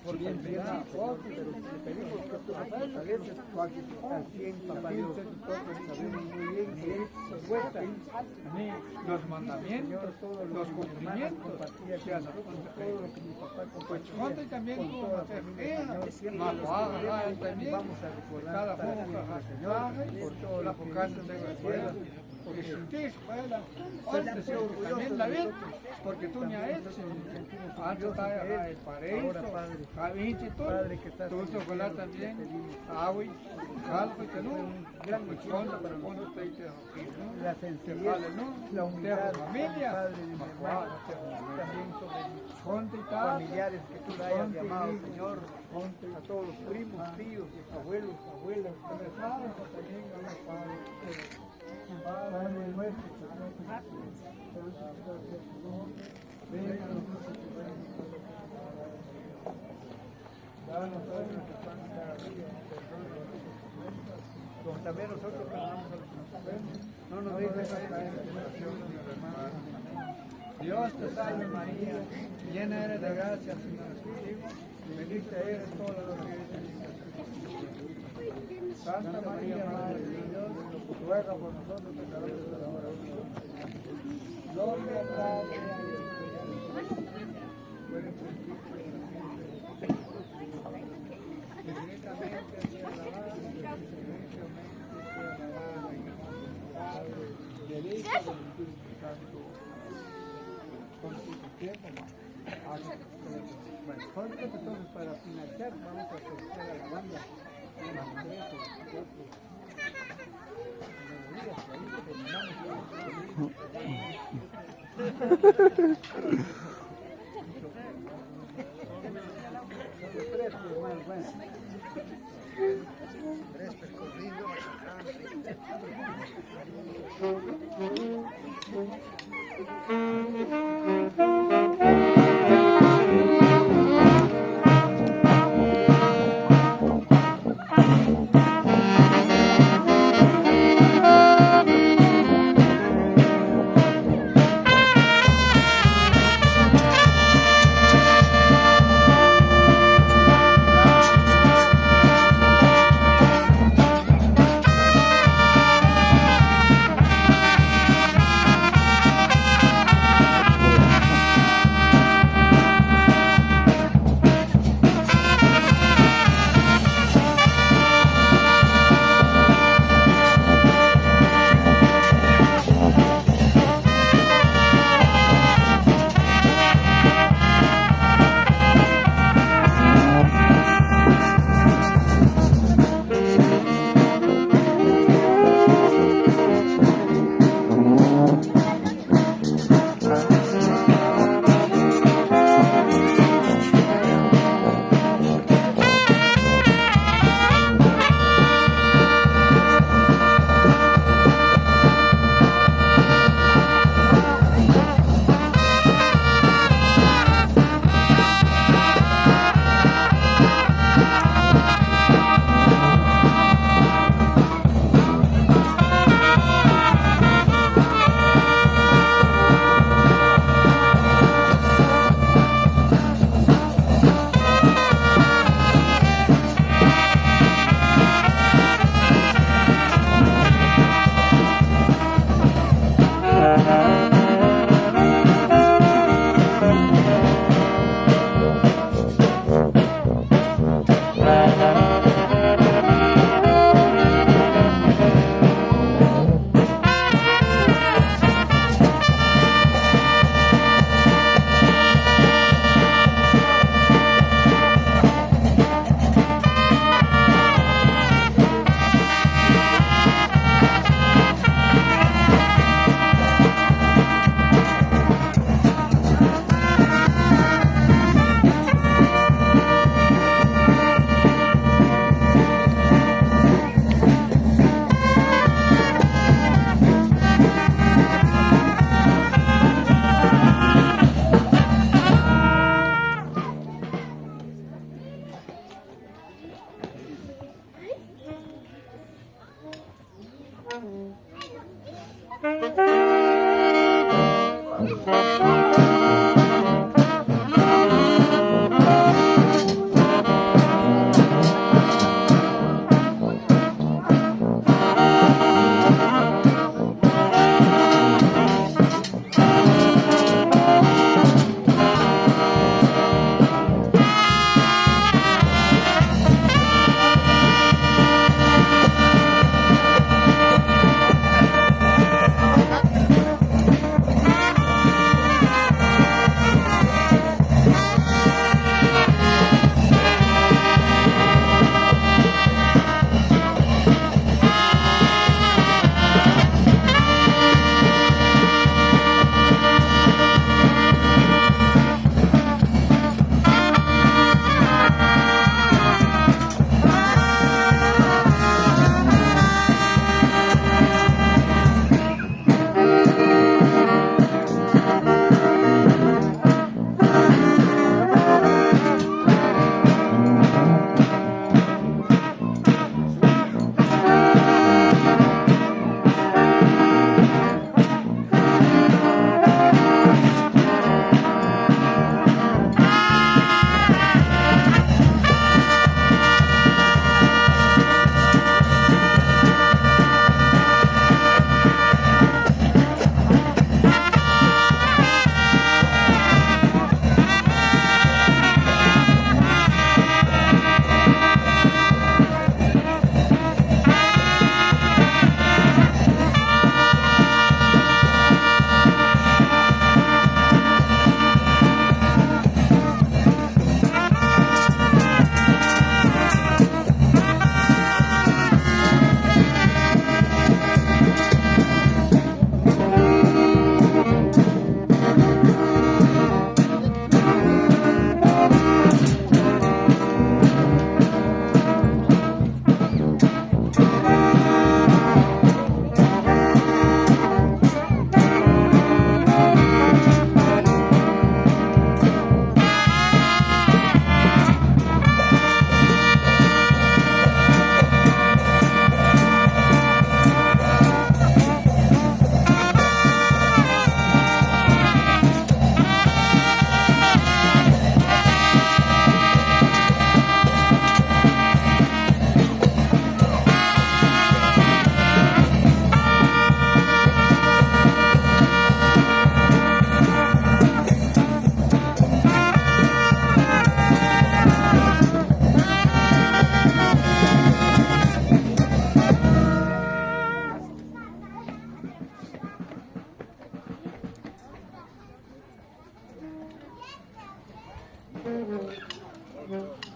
por bien pierna poco, pero te pedimos que tú nos fortaleces al 100, papá Dios. Sabemos muy bien que respuesta los mandamientos, los cumplimientos, pues cuando también como vamos a recordar para Señor por todo lo que hizo, porque sin ti escuela, antes también la ves, porque tú me has hecho, antes estaba el paraíso, a 20 y todo, tú chocolate también, agua, calco y tenú, la sencillez, la humildad, familia, también sobre familiares que tú hayas llamado, Señor, a todos los primos, tíos, abuelos, abuelas, también a los padres. Padre nuestro, venga a nosotros, danos hoy nuestro pan cada día, como también nosotros perdonamos a los que nos ofenden, no nos dejes caer en tentación, Dios te salve María, llena eres de gracia, Señor es contigo, bendita eres todas las mujeres. Santa María, Madre de Dios, ruega por nosotros pecadores de la hora de nuestra muerte. Gloria al Padre, infinitamente sea alabado, infinitamente sea alabado, del Hijo y del Espíritu Santo, con su tiempo más. Bueno, entonces para finalizar vamos a escuchar a la banda. Tres percorridos. Thank you.